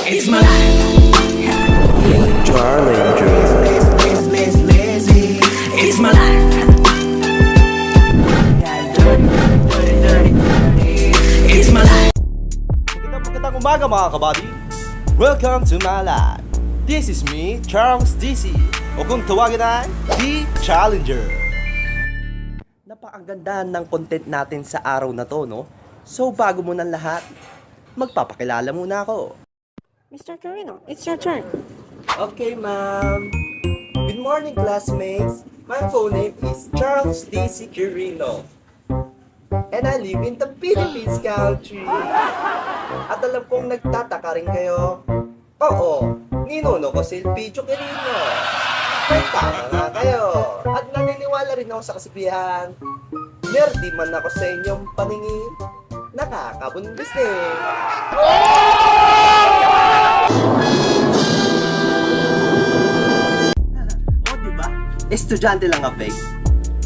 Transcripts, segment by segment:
It's my life. Challenger. It's my life. It's my life. Magandang umaga mga kabady. Welcome to my life. This is me, Charles DC. O kung tawagin ay, The Challenger. Napakaganda ng content natin sa araw na to, no? So bago mo ng lahat, magpapakilala muna ako. Mr. Torino, it's your turn. Okay, ma'am. Good morning, classmates. My full name is Charles D.C. Quirino. And I live in the Philippines country. At alam kong nagtataka rin kayo. Oo, ninuno ko si Picho Quirino. May tama nga kayo. At naniniwala rin ako sa kasabihan. Nerdy man ako sa inyong paningin. Nakakabundis eh. O diba? Estudyante lang ako, fake.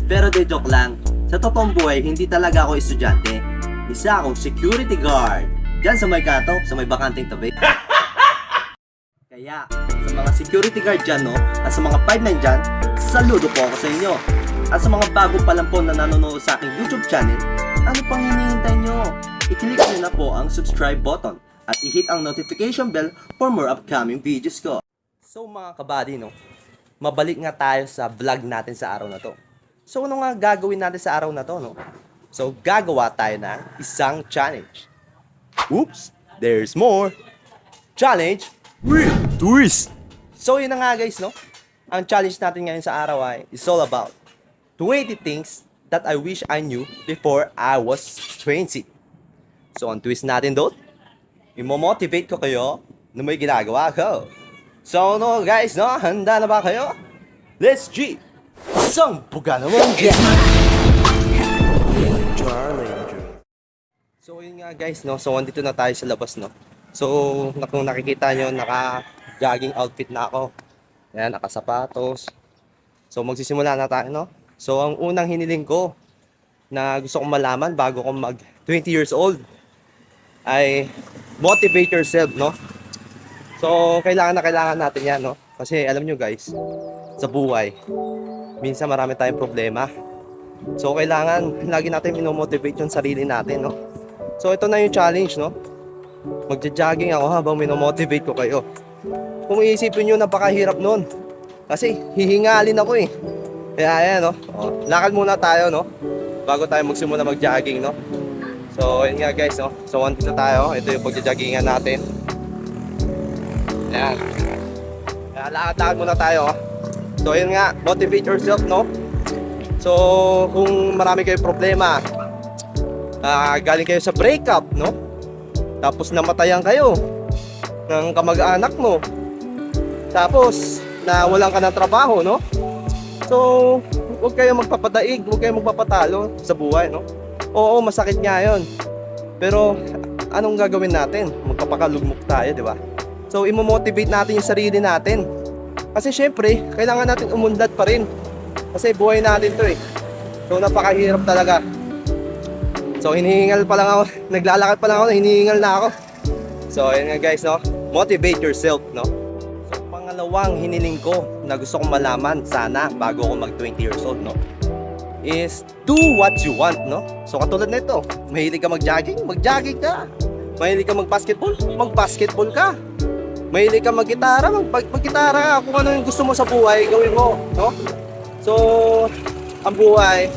Pero de joke lang. Sa totoong buhay, hindi talaga ako estudyante. Isa akong security guard. Diyan sa may kato, sa may bakanting tabi. Kaya, sa mga security guard dyan, no? At sa mga 5'9 dyan, saludo po ako sa inyo. At sa mga bago pa lang po na nanonood sa aking YouTube channel, ano pang hinihintay nyo? I-click nyo na po ang subscribe button at i-hit ang notification bell for more upcoming videos ko. So mga kabady, no? Mabalik nga tayo sa vlog natin sa araw na to. So ano nga gagawin natin sa araw na to, no? So gagawa tayo ng isang challenge. Oops, there's more. Challenge with twist. So yun na nga guys, no? Ang challenge natin ngayon sa araw ay is all about 20 things that I wish I knew before I was 20. So ang twist natin doon, imo-motivate ko kayo na may ginagawa ko. So no guys, no? Handa na ba kayo? Let's G! Sampuga naman! It's my life. So yun nga guys, no? So andito na tayo sa labas, no? So kung nakikita nyo, naka-jogging outfit na ako. Ayan, nakasapatos. So magsisimula na tayo, no? So ang unang hiniling ko na gusto kong malaman bago ko mag 20 years old ay motivate yourself, no? So kailangan na kailangan natin yan, no? Kasi alam nyo guys, sa buhay, minsan marami tayong problema. So kailangan lagi natin minomotivate yung sarili natin, no? So ito na yung challenge, no? Magja-jogging ako habang minomotivate ko kayo. Kung iisipin nyo, napakahirap nun. Kasi hihingalin ako eh. Kaya ayan, no? O, lakad muna tayo, no? Bago tayo magsimula mag-jogging, no? So yun nga guys, no? So andito tayo. Ito yung pagja-joggingan natin. Ayan. Kaya lakad muna tayo, oh. So yun nga, motivate yourself, no? So kung marami kayong problema, galing kayo sa breakup, no? Tapos namatayan kayo ng kamag-anak mo. Tapos nawalan ka ng trabaho, no? So huwag kayo magpapadaig, huwag kayo magpapatalo sa buhay, no? Oo, masakit nga yun. Pero anong gagawin natin? Magpapakalugmok tayo, di ba? So imo-motivate natin yung sarili natin. Kasi syempre, kailangan natin umunlad pa rin. Kasi buhay natin to eh. So napakahirap talaga. So hinihingal pa lang ako, naglalakad pa lang ako, hinihingal na ako. So ayun nga guys, no? Motivate yourself, no? So pangalawang hiniling ko na gusto kong malaman sana bago ako mag 20 years old, no? Is do what you want, no? So katulad nito, mahilig ka mag-jogging, mag-jogging ka. Mahilig ka mag-basketball, mag-basketball ka. Mahilig ka mag-gitara, mag-gitara ka. Kung ano yung gusto mo sa buhay, gawin mo, no? So ang buhay,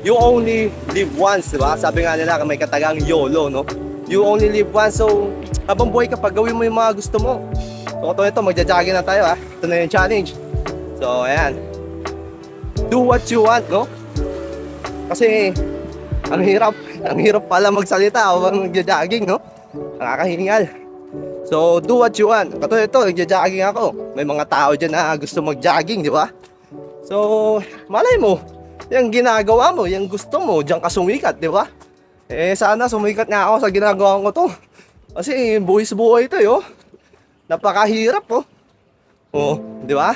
you only live once, di ba? Sabi nga nila, may katagang YOLO, no? You only live once, so habang buhay ka pa, gawin mo yung mga gusto mo. So ito, magja-jogging na tayo, ha? Ito na yung challenge. So ayan, do what you want, no? Kasi ang hirap pala magsalita habang magja-jogging, no? Nakakahingal. So do what you want. Katulad ito, magja-jogging ako. May mga tao dyan na gusto mag-jogging, di ba? So malay mo, yung ginagawa mo, yung gusto mo, diyan ka sumikat, di ba? Eh sana sumikat nga ako sa ginagawa ko to. Kasi buhay-buhay ito, yo. Napakahirap, oh. Oh, di ba?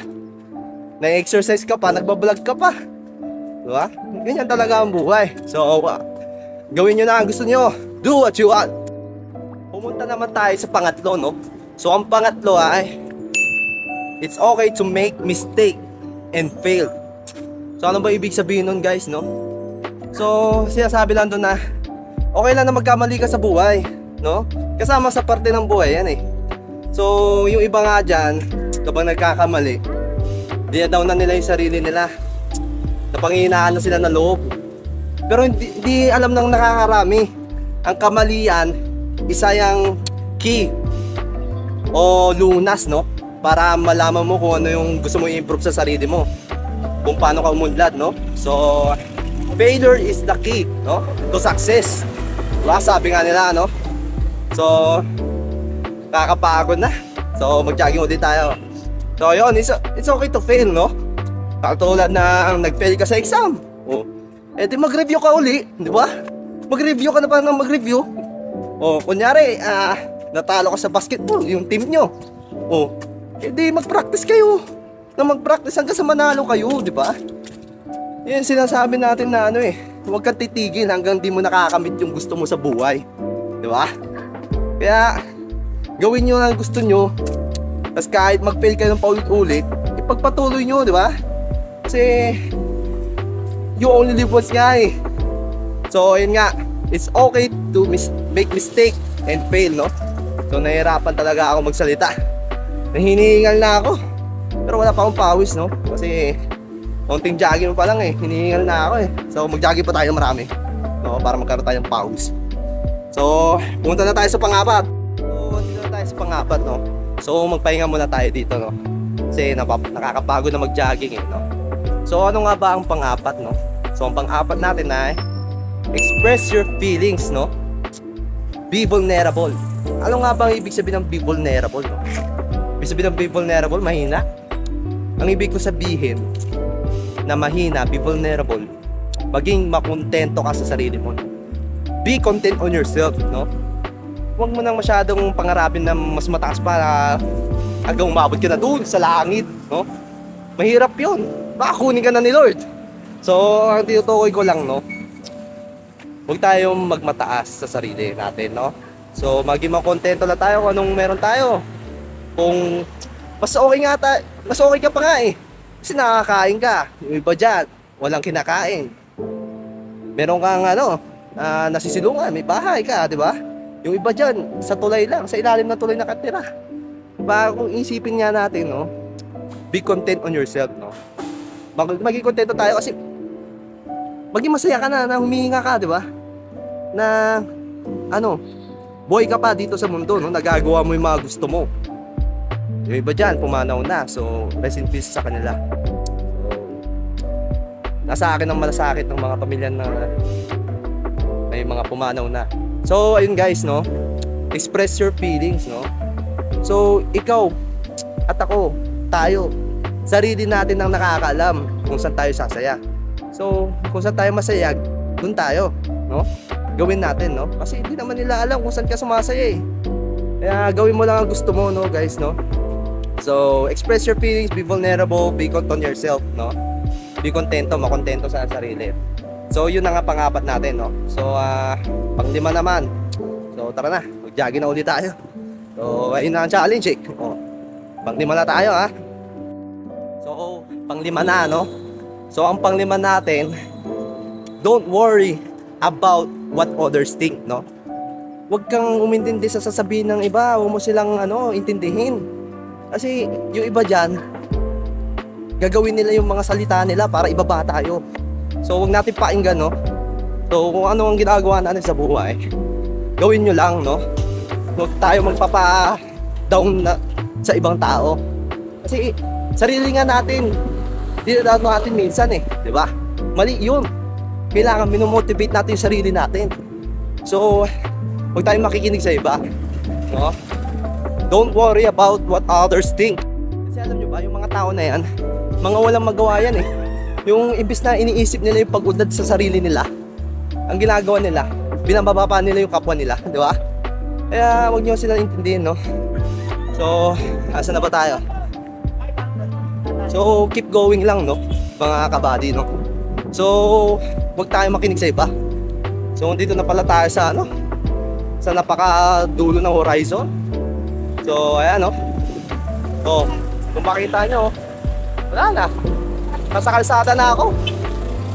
Na-exercise ka pa, nagbablog ka pa. Diba? Ganyan talaga ang buhay. So, gawin nyo na ang gusto nyo. Do what you want. Pumunta naman tayo sa pangatlo, no? So ang pangatlo ay it's okay to make mistake and fail. So ano ba ibig sabihin nun guys, no? So sinasabi lang doon na okay lang na magkamali ka sa buhay, no? Kasama sa parte ng buhay yan eh. So yung iba nga dyan, kapag nagkakamali, dinadown na nila yung sarili nila. Napanghihinaan na sila ng loob. Pero hindi alam ng nakakarami. Ang kamalian, isa yung key o lunas, no? Para malaman mo kung ano yung gusto mo i-improve sa sarili mo. Kung paano ka umunlad, no? So, failure is the key, no? To success. Diba? Sabi nga nila, no? So, kakapagod na. So, mag-jogging ulit tayo. So, yun, it's okay to fail, no? Katulad na nag-fail ka sa exam. Oh. Eh di mag-review ka uli, di ba? Mag-review ka na pa ng mag-review. Oh, kunyari, natalo ka sa basketball, yung team nyo. Oh, eh di mag-practice kayo. Na mag-practice hanggang sa manalo kayo, di ba? Yan sinasabi natin na ano eh, huwag kang titigil hanggang di mo nakakamit yung gusto mo sa buhay. Di ba? Kaya, gawin nyo ang gusto nyo. Tapos kahit mag-fail kayo ng paulit-ulit, ipagpatuloy nyo, di ba? Kasi, you only live once nga eh. So, yun nga, it's okay to make mistake and fail, no? So, nahihirapan talaga ako magsalita. Hinihingal na ako. Pero wala pa akong pawis, no? Kasi, konting jogging pa lang eh. Hinihingal na ako eh. So, mag-jogging pa tayo marami, no? Para magkaroon tayong pawis. So, pumunta na tayo sa pang-apat. So, dito na tayo sa pang-apat, no? So, magpahinga muna tayo dito, no? Kasi, nakakapagod na mag-jogging eh, no? So, ano nga ba ang pang-apat, no? So, ang pang-apat natin ay express your feelings, no? Be vulnerable. Ano nga ba ang ibig sabihin ng be vulnerable, no? Ibig sabihin ng be vulnerable, mahina. Ang ibig ko sabihin na mahina, be vulnerable, maging makontento ka sa sarili mo. Be content on yourself, no? Huwag mo nang masyadong pangarapin na mas mataas pa hanggang umabot ka na doon sa langit, no? Mahirap yun. Baka kunin ka na ni Lord. So, ang tinutukoy ko lang, no? Huwag tayong magmataas sa sarili natin, no? So, maging makontento lang tayo kung anong meron tayo. Kung mas okay nga mas okay ka pa nga eh. Kasi nakakain ka. Yung iba dyan, walang kinakain. Meron kang nasisilungan, may bahay ka, di ba? Yung iba dyan, sa tulay lang, sa ilalim ng tulay nakatira. Diba, kung isipin nga natin, no? Be content on yourself, no? Maging kontento tayo kasi maging masaya ka na humihinga ka, di ba? Na buhay ka pa dito sa mundo, no? Nagagawa mo yung mga gusto mo. Yung iba dyan, pumanaw na. So, rest in peace sa kanila. So, nasa akin ang malasakit ng mga pamilya na may mga pumanaw na. So, ayun guys, no? Express your feelings, no? So, ikaw at ako, tayo, sarili natin ang nakakaalam kung saan tayo sasaya. So, kung saan tayo masaya, dun tayo, no? Gawin natin, no? Kasi hindi naman nila alam kung saan ka sumasaya eh. Kaya gawin mo lang ang gusto mo, no, guys, no? So, express your feelings, be vulnerable, be content on yourself, no? Be contento, makontento sa sarili. So, yun na nga pang-apat natin, no? So, pang-lima naman. So, tara na, mag-jogging na ulit tayo. So, ayun na ang challenge eh. Oh, pang-lima na tayo, ha? So, pang-lima na, no? So, ang pang-lima natin, don't worry about what others think, no? Huwag kang umintindi sa sasabihin ng iba, huwag mo silang intindihin. Kasi yung iba dyan, gagawin nila yung mga salita nila para ibaba tayo. So huwag natin pakinggan, no? So kung ano ang ginagawa natin sa buhay, gawin nyo lang, no? Huwag tayo magpapa-down sa ibang tao. Kasi sarili nga natin, dinadaan natin minsan eh, di ba? Mali yun. Kailangan minomotivate natin yung sarili natin. So, huwag tayong makikinig sa iba, no? Don't worry about what others think. Kasi alam nyo ba, yung mga tao na yan, mga walang magawa yan eh. Yung imbis na iniisip nila yung pag-unlad sa sarili nila, ang ginagawa nila, binababa pa nila yung kapwa nila, di ba? Kaya huwag nyo sila intindihin, no? So, asa na ba tayo? So, keep going lang, no? Mga kabady, no? So, huwag tayo makinig sa iba. So, dito na pala tayo sa sa napakadulo ng horizon. So, ayan, no? Oh, kung makita nyo, wala na. Nasa kalsada na ako.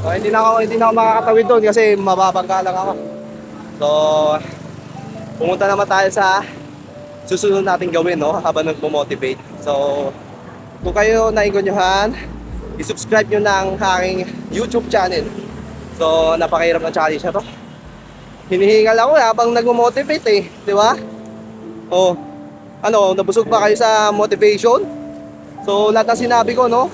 So, hindi na ako makakatawid doon kasi mababangga lang ako. So, pumunta naman tayo sa susunod natin gawin, no? Habang nagpo-motivate. So, kung kayo naingonyohan, i-subscribe nyo ng aking YouTube channel. So, napakahirap ng challenge na to. Hinihingal ako habang nagmo-motivate eh, di ba? Oh, ano, nabusog ba kayo sa motivation? So, lahat ng sinabi ko, no?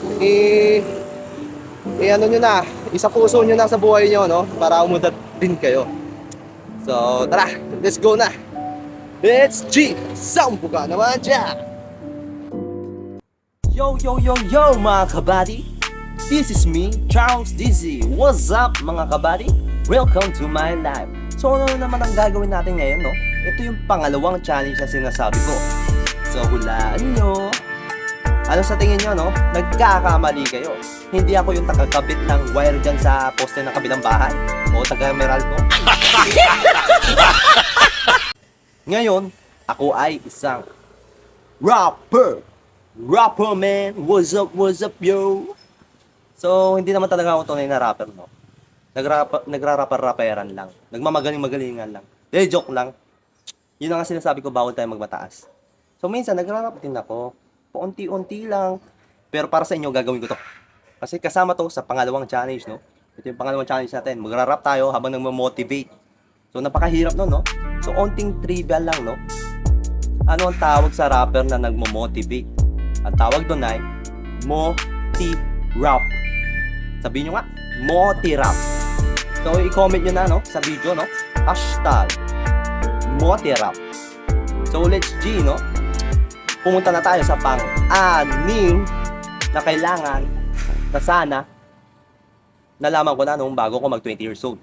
Ano nyo na, isa puso nyo na sa buhay nyo, no? Para umudat din kayo. So, tara, let's go na. Let's G! Sambuka naman dyan! Yo, yo, yo, yo, mga kabady! This is me, Charles Dizzy. What's up, mga kabady? Welcome to my life. So, ano naman ang gagawin natin ngayon, no? Ito yung pangalawang challenge na sinasabi ko. So, hulaan nyo. Ano sa tingin nyo, no? Nagkakamali kayo. Hindi ako yung tagakabit ng wire dyan sa poste ng kabilang bahay. O taga-Meralco. Ngayon, ako ay isang rapper. Rapper, man. What's up, yo? So, hindi naman talaga ako tunay na rapper, no? Nagrarapper-rapperan lang. Nagmamagaling-magalingan lang. Joke lang. Yun ang sinasabi ko, bawal tayo magmataas. So, minsan, nagrarap din ako. Paunti-unti lang. Pero para sa inyo, gagawin ko to. Kasi kasama to sa pangalawang challenge, no? Ito yung pangalawang challenge natin. Magrarap tayo habang nagmamotivate. So, napakahirap no, no? So, onting trivia lang, no? Ano ang tawag sa rapper na nagmo-motivate? Ang tawag doon ay Moti-rap. Sabihin nyo nga, Moti-rap. So, i-comment nyo na, no? Sa video, no? Hashtag Moti-rap. So, let's G, no? Pumunta na tayo sa pang-anim na kailangan na sana nalaman ko na nung bago ko mag 20 years old.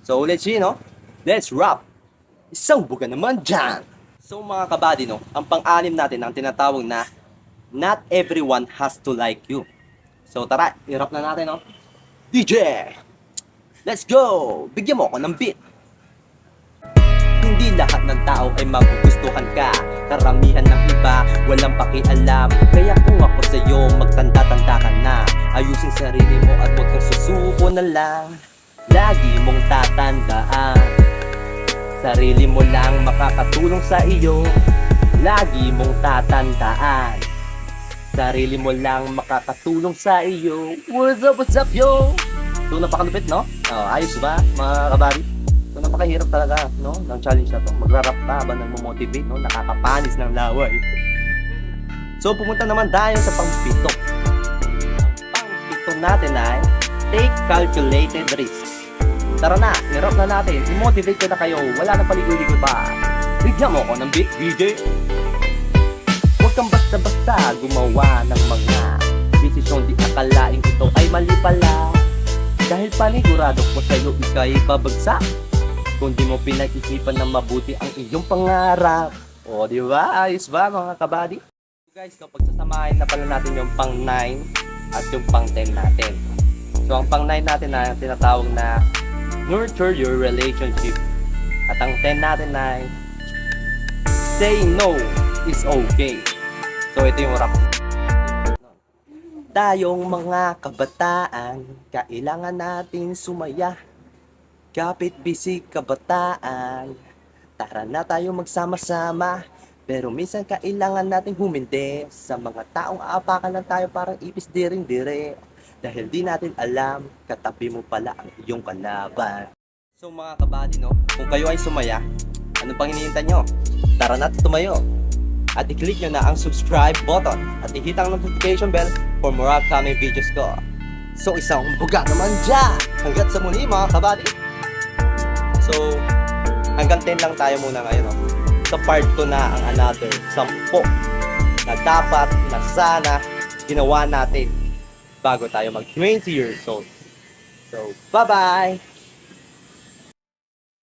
So, let's see, no? Let's rap! Isang buga naman dyan! So, mga kabady, no? Ang pang-anim natin ang tinatawag na Not everyone has to like you. So, tara, i-rap na natin, no? DJ! Let's go! Bigyan mo ako ng beat! Hindi lahat ng tao ay magugustuhan ka. Karamihan ng iba, walang pakialam. Kaya kung ako sa'yo, magtanda-tanda ka na. Ayusin sarili mo at huwag kang susuko na lang. Lagi mong tatandaan, sarili mo lang makakatulong sa iyo. Lagi mong tatandaan, sarili mo lang makakatulong sa iyo. What's up, yo? So, napakalupit, no? Ayos ba, mga kabady? So, napakahirap talaga, no? Ng challenge na to. Magrarap ka habang nagmo-motivate, no? Nakakapanis ng laway. So, pumunta naman tayo sa pang-pito. Ang pang-pito natin ay take calculated risk. Tara na, nirap na natin. I-motivate ko na kayo. Wala na paligoy-ligoy pa. Bigyan mo ako ng beat, DJ. Huwag kang basta-basta gumawa ng mga desisyon di akalain ito ay mali pala. Dahil panigurado ko sa'yo ika'y babagsak kung di mo pinag-isipan na mabuti ang iyong pangarap. O, di ba? Ayos ba, mga kabady? Guys, no, pagsasamahin na pala natin yung pang 9 at yung pang 10 natin. So, ang pang 9 natin na tinatawag na nurture your relationship. At ang 10 natin ay say no is okay. So, ito yung rap. Tayong mga kabataan, kailangan natin sumaya. Kapit bisig kabataan, tara na tayo magsama-sama. Pero minsan kailangan natin humindi sa mga taong aapakan lang tayo parang ipis diring-dire. Dahil di natin alam, katabi mo pala ang iyong kalaban. So mga kabady, no? Kung kayo ay sumaya, ano pang hinihintay nyo? Tara natin tumayo. At i-click nyo na ang subscribe button. At i-hit ang notification bell for more upcoming videos ko. So isang buga naman dyan! Hanggat sa muli mga kabady. So, hanggang 10 lang tayo muna ngayon, no? Sa part 2 na ang another 10 na dapat na sana ginawa natin bago tayo mag 20 years old. So, bye-bye!